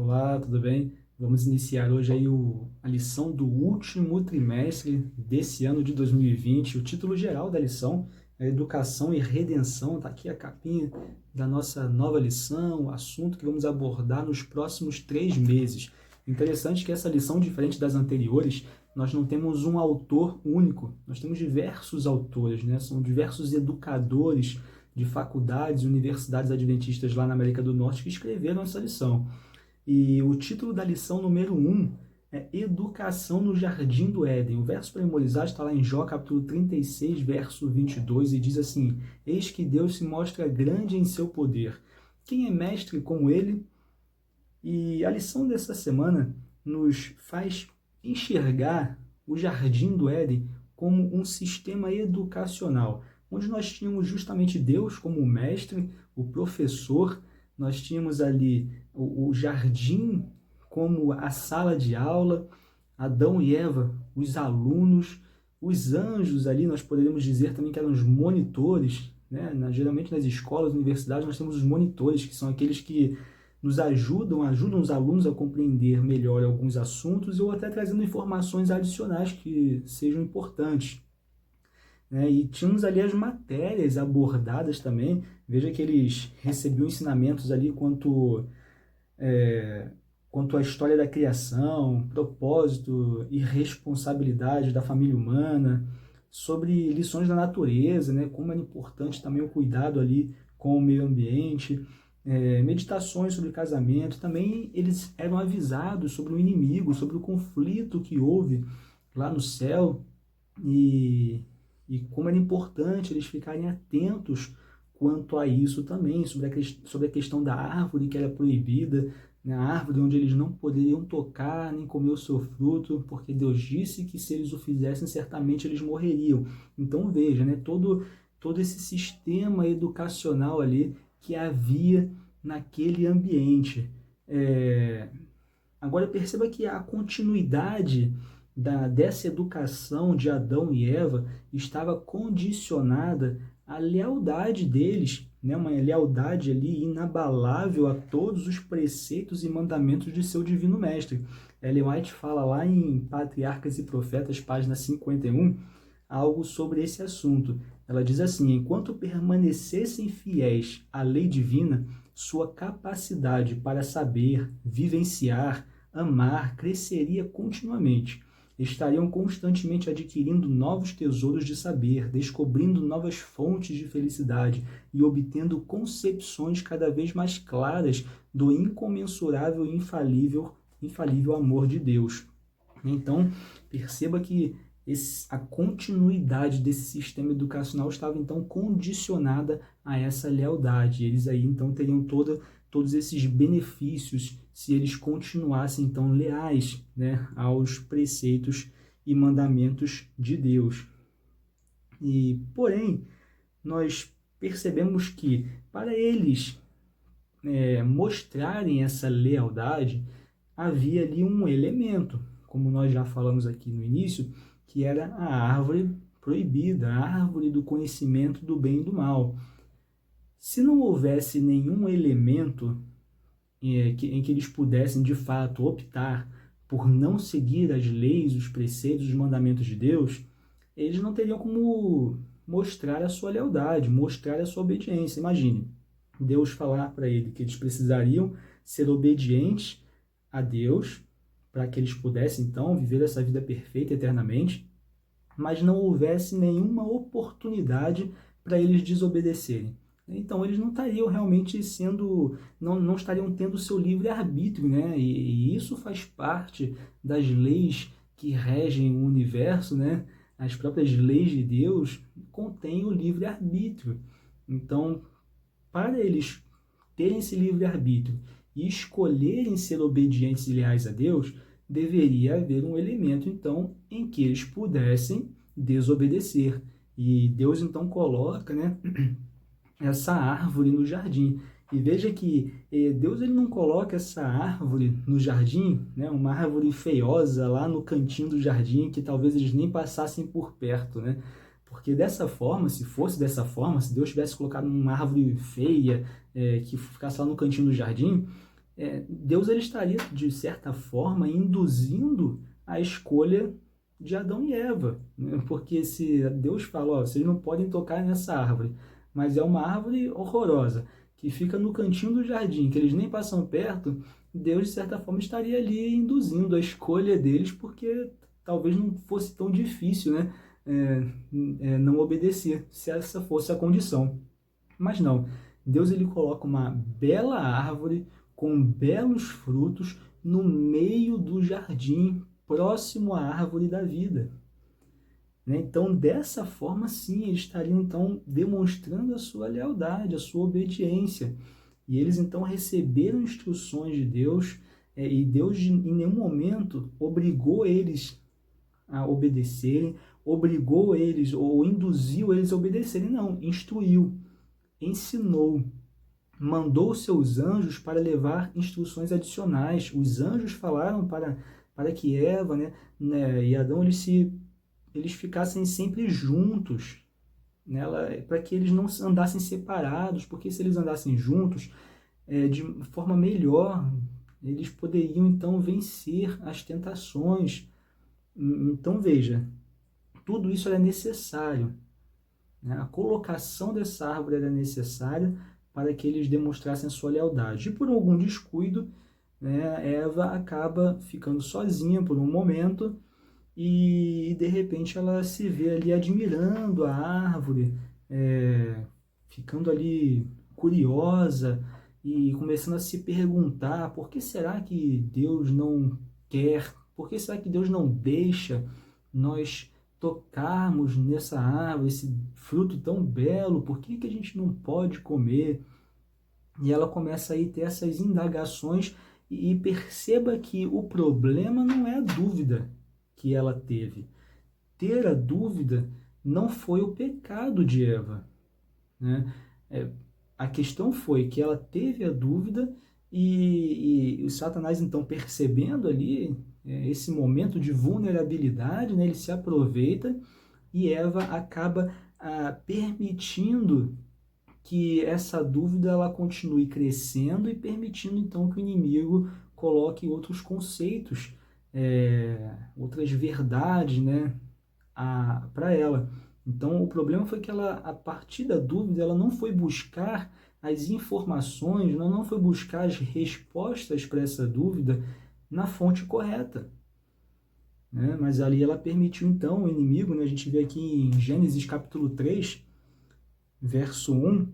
Olá, tudo bem? Vamos iniciar hoje aí a lição do último trimestre desse ano de 2020. O título geral da lição é Educação e Redenção. Está aqui a capinha da nossa nova lição, o assunto que vamos abordar nos próximos 3 meses. Interessante que essa lição, diferente das anteriores, nós não temos um autor único, nós temos diversos autores, né? São diversos educadores de faculdades e universidades adventistas lá na América do Norte que escreveram essa lição. E o título da lição número 1 é Educação no Jardim do Éden. O verso para memorizar está lá em Jó, capítulo 36, verso 22, e diz assim: Eis que Deus se mostra grande em seu poder. Quem é mestre como ele? E a lição dessa semana nos faz enxergar o Jardim do Éden como um sistema educacional, onde nós tínhamos justamente Deus como o mestre, o professor, nós tínhamos ali o jardim como a sala de aula, Adão e Eva, os alunos, os anjos ali, nós poderíamos dizer também que eram os monitores, né? Geralmente nas escolas, universidades, nós temos os monitores, que são aqueles que nos ajudam os alunos a compreender melhor alguns assuntos ou até trazendo informações adicionais que sejam importantes, né? E tínhamos ali as matérias abordadas também. Veja que eles recebiam ensinamentos ali quanto à história da criação, propósito e responsabilidade da família humana, sobre lições da natureza, né? Como é importante também o cuidado ali com o meio ambiente, meditações sobre casamento. Também eles eram avisados sobre o inimigo, sobre o conflito que houve lá no céu, e, e como era importante eles ficarem atentos quanto a isso também, sobre a questão da árvore que era proibida, né? A árvore onde eles não poderiam tocar nem comer o seu fruto, porque Deus disse que se eles o fizessem, certamente eles morreriam. Então veja, né? todo esse sistema educacional ali que havia naquele ambiente. Agora perceba que a continuidade dessa educação de Adão e Eva estava condicionada à lealdade deles, né? Uma lealdade ali inabalável a todos os preceitos e mandamentos de seu divino mestre. Ellen White fala lá em Patriarcas e Profetas, página 51, algo sobre esse assunto. Ela diz assim: enquanto permanecessem fiéis à lei divina, sua capacidade para saber, vivenciar, amar cresceria continuamente. Estariam constantemente adquirindo novos tesouros de saber, descobrindo novas fontes de felicidade e obtendo concepções cada vez mais claras do incomensurável e infalível amor de Deus. Então, perceba que a continuidade desse sistema educacional estava então condicionada a essa lealdade. Eles aí então teriam todos esses benefícios se eles continuassem então leais, né, aos preceitos e mandamentos de Deus. E porém, nós percebemos que para eles mostrarem essa lealdade, havia ali um elemento, como nós já falamos aqui no início, que era a árvore proibida, a árvore do conhecimento do bem e do mal. Se não houvesse nenhum elemento em que eles pudessem, de fato, optar por não seguir as leis, os preceitos, os mandamentos de Deus, eles não teriam como mostrar a sua lealdade, mostrar a sua obediência. Imagine, Deus falar para ele que eles precisariam ser obedientes a Deus, para que eles pudessem, então, viver essa vida perfeita eternamente, mas não houvesse nenhuma oportunidade para eles desobedecerem. Então, eles não estariam realmente não estariam tendo o seu livre-arbítrio, né? E isso faz parte das leis que regem o universo, né? As próprias leis de Deus contêm o livre-arbítrio. Então, para eles terem esse livre-arbítrio e escolherem ser obedientes e leais a Deus, deveria haver um elemento, então, em que eles pudessem desobedecer. E Deus, então, coloca, né, essa árvore no jardim. E veja que Deus ele não coloca essa árvore no jardim, né, uma árvore feiosa lá no cantinho do jardim, que talvez eles nem passassem por perto, né? Porque dessa forma, se fosse dessa forma, se Deus tivesse colocado uma árvore feia que ficasse lá no cantinho do jardim, Deus ele estaria, de certa forma, induzindo a escolha de Adão e Eva, né? Porque se Deus fala, ó, vocês não podem tocar nessa árvore, mas é uma árvore horrorosa, que fica no cantinho do jardim, que eles nem passam perto, Deus, de certa forma, estaria ali induzindo a escolha deles, porque talvez não fosse tão difícil, né? Não obedecer, se essa fosse a condição. Mas não, Deus ele coloca uma bela árvore com belos frutos no meio do jardim, próximo à árvore da vida, né? Então, dessa forma, sim, eles estariam então demonstrando a sua lealdade, a sua obediência. E eles então receberam instruções de Deus, e Deus em nenhum momento obrigou eles a obedecerem, obrigou eles ou induziu eles a obedecerem, não, instruiu, ensinou, mandou seus anjos para levar instruções adicionais. Os anjos falaram para que Eva, né, e Adão eles ficassem sempre juntos, né, para que eles não andassem separados, porque se eles andassem juntos, de forma melhor, eles poderiam então vencer as tentações. Então veja, tudo isso era necessário, né? A colocação dessa árvore era necessária para que eles demonstrassem a sua lealdade. E por algum descuido, né, Eva acaba ficando sozinha por um momento e de repente ela se vê ali admirando a árvore, ficando ali curiosa e começando a se perguntar por que será que Deus não quer, por que será que Deus não deixa nós tocarmos nessa árvore, esse fruto tão belo, por que a gente não pode comer? E ela começa a ter essas indagações e perceba que o problema não é a dúvida que ela teve. Ter a dúvida não foi o pecado de Eva, né? A questão foi que ela teve a dúvida e o Satanás, então, percebendo ali esse momento de vulnerabilidade, né, ele se aproveita e Eva acaba permitindo que essa dúvida ela continue crescendo e permitindo, então, que o inimigo coloque outros conceitos, outras verdades, né, para ela. Então, o problema foi que ela, a partir da dúvida, ela não foi buscar as informações, ela não foi buscar as respostas para essa dúvida na fonte correta, né? Mas ali ela permitiu, então, o inimigo, né? A gente vê aqui em Gênesis capítulo 3, verso 1,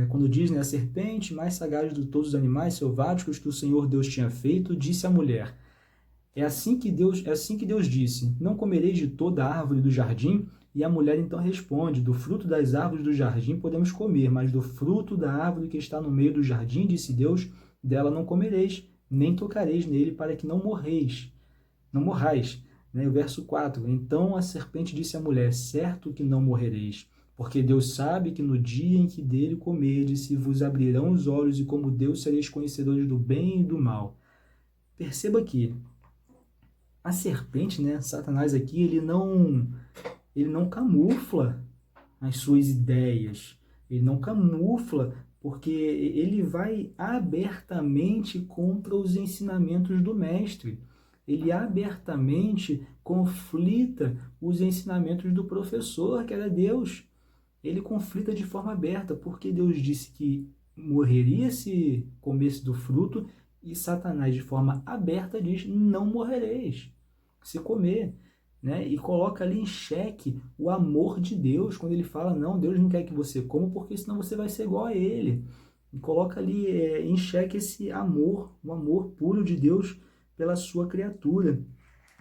quando diz, né, a serpente mais sagaz de todos os animais selváticos que o Senhor Deus tinha feito, disse à mulher, é assim que Deus disse, não comereis de toda a árvore do jardim? E a mulher então responde, do fruto das árvores do jardim podemos comer, mas do fruto da árvore que está no meio do jardim, disse Deus, dela não comereis, nem tocareis nele, para que não morrais. Né? O verso 4, então a serpente disse à mulher, certo que não morrereis, porque Deus sabe que no dia em que dele comerdes, se vos abrirão os olhos, e como Deus sereis conhecedores do bem e do mal. Perceba que a serpente, né, Satanás aqui, ele não camufla as suas ideias, ele não camufla, porque ele vai abertamente contra os ensinamentos do mestre. Ele abertamente conflita os ensinamentos do professor, que era Deus. Ele conflita de forma aberta, porque Deus disse que morreria se comesse do fruto, e Satanás, de forma aberta, diz, não morrereis se comer, né? E coloca ali em xeque o amor de Deus, quando ele fala, não, Deus não quer que você coma, porque senão você vai ser igual a ele. E coloca ali em xeque esse amor, o amor puro de Deus pela sua criatura.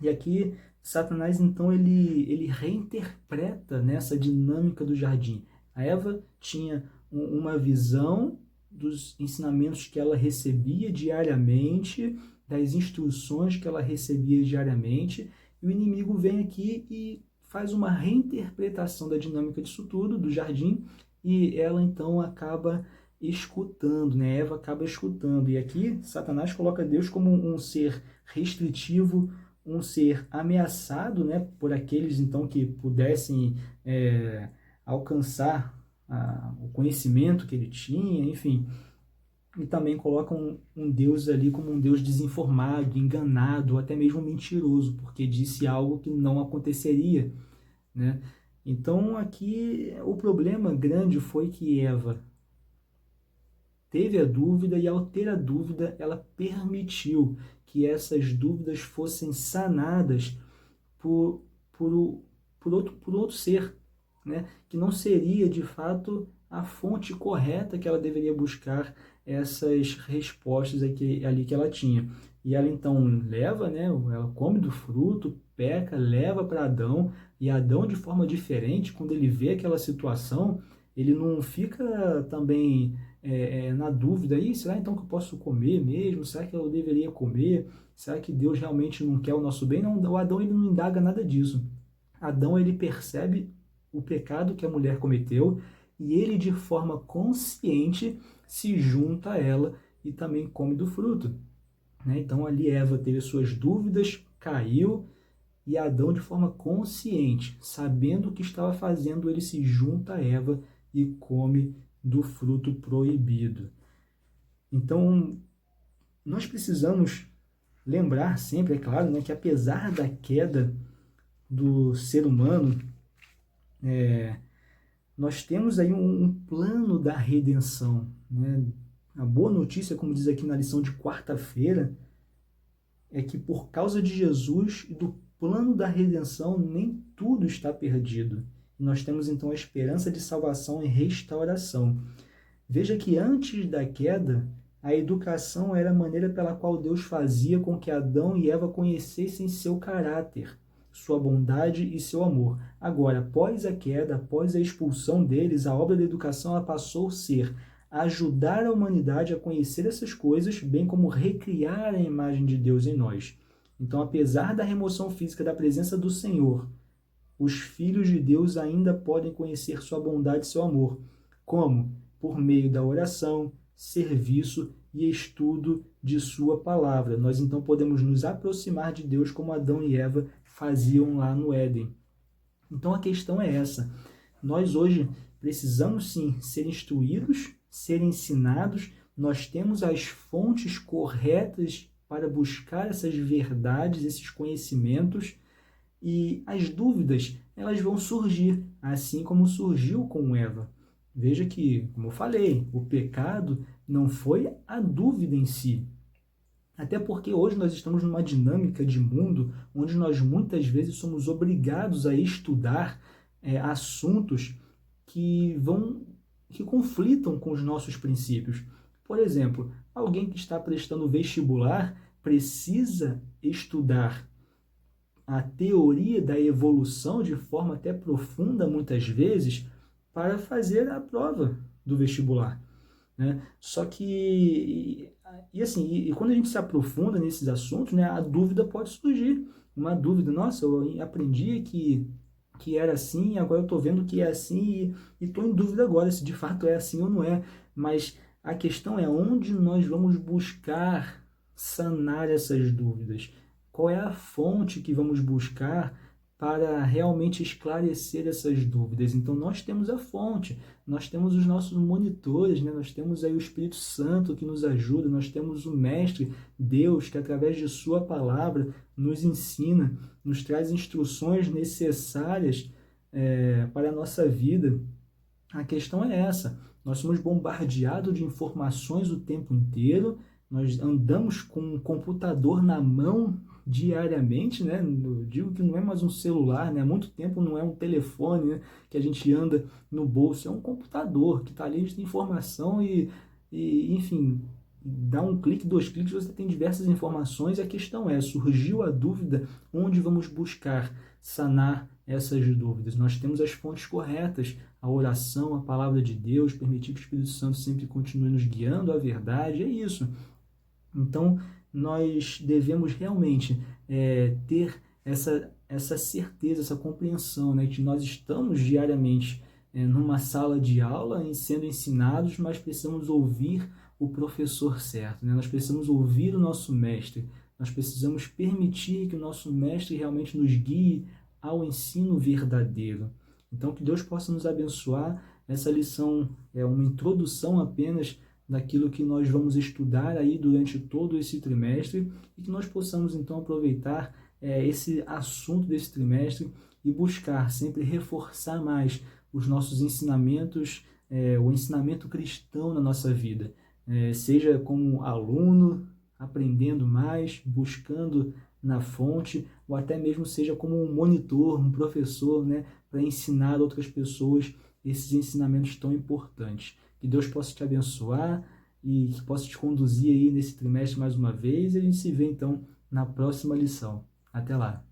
E aqui, Satanás, então, ele reinterpreta nessa dinâmica do jardim. A Eva tinha uma visão dos ensinamentos que ela recebia diariamente, das instruções que ela recebia diariamente, e o inimigo vem aqui e faz uma reinterpretação da dinâmica disso tudo, do jardim, e ela então acaba escutando, né? Eva acaba escutando. E aqui Satanás coloca Deus como um ser restritivo, um ser ameaçado, né, por aqueles então que pudessem alcançar o conhecimento que ele tinha, enfim. e também colocam um Deus ali como um Deus desinformado, enganado, até mesmo mentiroso, porque disse algo que não aconteceria, né? Então aqui o problema grande foi que Eva teve a dúvida e ao ter a dúvida ela permitiu que essas dúvidas fossem sanadas por, por, por outro ser, né? Que não seria de fato a fonte correta que ela deveria buscar essas respostas ali que ela tinha. E ela então leva, né? Ela come do fruto, peca, leva para Adão, e Adão, de forma diferente, quando ele vê aquela situação, ele não fica também na dúvida, será então que eu posso comer mesmo? Será que eu deveria comer? Será que Deus realmente não quer o nosso bem? Não, o Adão ele não indaga nada disso. Adão ele percebe o pecado que a mulher cometeu e ele de forma consciente se junta a ela e também come do fruto, né? Então ali Eva teve suas dúvidas, caiu, e Adão de forma consciente, sabendo o que estava fazendo, ele se junta a Eva e come do fruto proibido. Então nós precisamos lembrar sempre, é claro, né, que apesar da queda do ser humano, nós temos aí um plano da redenção, né? A boa notícia, como diz aqui na lição de quarta-feira, é que por causa de Jesus e do plano da redenção, nem tudo está perdido. E nós temos então a esperança de salvação e restauração. Veja que antes da queda, a educação era a maneira pela qual Deus fazia com que Adão e Eva conhecessem seu caráter, sua bondade e seu amor. Agora, após a queda, após a expulsão deles, a obra da educação ela passou a ser ajudar a humanidade a conhecer essas coisas, bem como recriar a imagem de Deus em nós. Então, apesar da remoção física da presença do Senhor, os filhos de Deus ainda podem conhecer sua bondade e seu amor. Como? Por meio da oração, serviço e estudo de sua palavra. Nós então podemos nos aproximar de Deus como Adão e Eva faziam lá no Éden. Então a questão é essa. Nós hoje precisamos sim ser instruídos, ser ensinados, nós temos as fontes corretas para buscar essas verdades, esses conhecimentos, e as dúvidas elas vão surgir, assim como surgiu com Eva. Veja que, como eu falei, o pecado não foi a dúvida em si. Até porque hoje nós estamos numa dinâmica de mundo onde nós muitas vezes somos obrigados a estudar assuntos que conflitam com os nossos princípios. Por exemplo, alguém que está prestando vestibular precisa estudar a teoria da evolução de forma até profunda, muitas vezes, para fazer a prova do vestibular, né? Só que, e quando a gente se aprofunda nesses assuntos, né, a dúvida pode surgir. Uma dúvida, nossa, eu aprendi que era assim, agora eu estou vendo que é assim e estou em dúvida agora se de fato é assim ou não é. Mas a questão é onde nós vamos buscar sanar essas dúvidas. Qual é a fonte que vamos buscar para realmente esclarecer essas dúvidas? Então, nós temos a fonte, nós temos os nossos monitores, né? Nós temos aí o Espírito Santo que nos ajuda, nós temos o Mestre, Deus, que através de sua palavra nos ensina, nos traz instruções necessárias para a nossa vida. A questão é essa, nós somos bombardeados de informações o tempo inteiro, nós andamos com um computador na mão diariamente, né? Eu digo que não é mais um celular, né? Há muito tempo não é um telefone, né? Que a gente anda no bolso, é um computador que está ali de informação enfim, dá um clique, 2 cliques, você tem diversas informações. E a questão é, surgiu a dúvida, onde vamos buscar sanar essas dúvidas? Nós temos as fontes corretas, a oração, a palavra de Deus, permitir que o Espírito Santo sempre continue nos guiando à verdade, é isso. Então, nós devemos realmente ter essa certeza, essa compreensão, né, que nós estamos diariamente numa sala de aula sendo ensinados, mas precisamos ouvir o professor certo, né? Nós precisamos ouvir o nosso mestre, nós precisamos permitir que o nosso mestre realmente nos guie ao ensino verdadeiro. Então, que Deus possa nos abençoar. Essa lição é uma introdução apenas daquilo que nós vamos estudar aí durante todo esse trimestre e que nós possamos então aproveitar esse assunto desse trimestre e buscar sempre reforçar mais os nossos ensinamentos, o ensinamento cristão na nossa vida, seja como aluno, aprendendo mais, buscando na fonte, ou até mesmo seja como um monitor, um professor, né, para ensinar outras pessoas esses ensinamentos tão importantes. Que Deus possa te abençoar e que possa te conduzir aí nesse trimestre mais uma vez, e a gente se vê então na próxima lição. Até lá!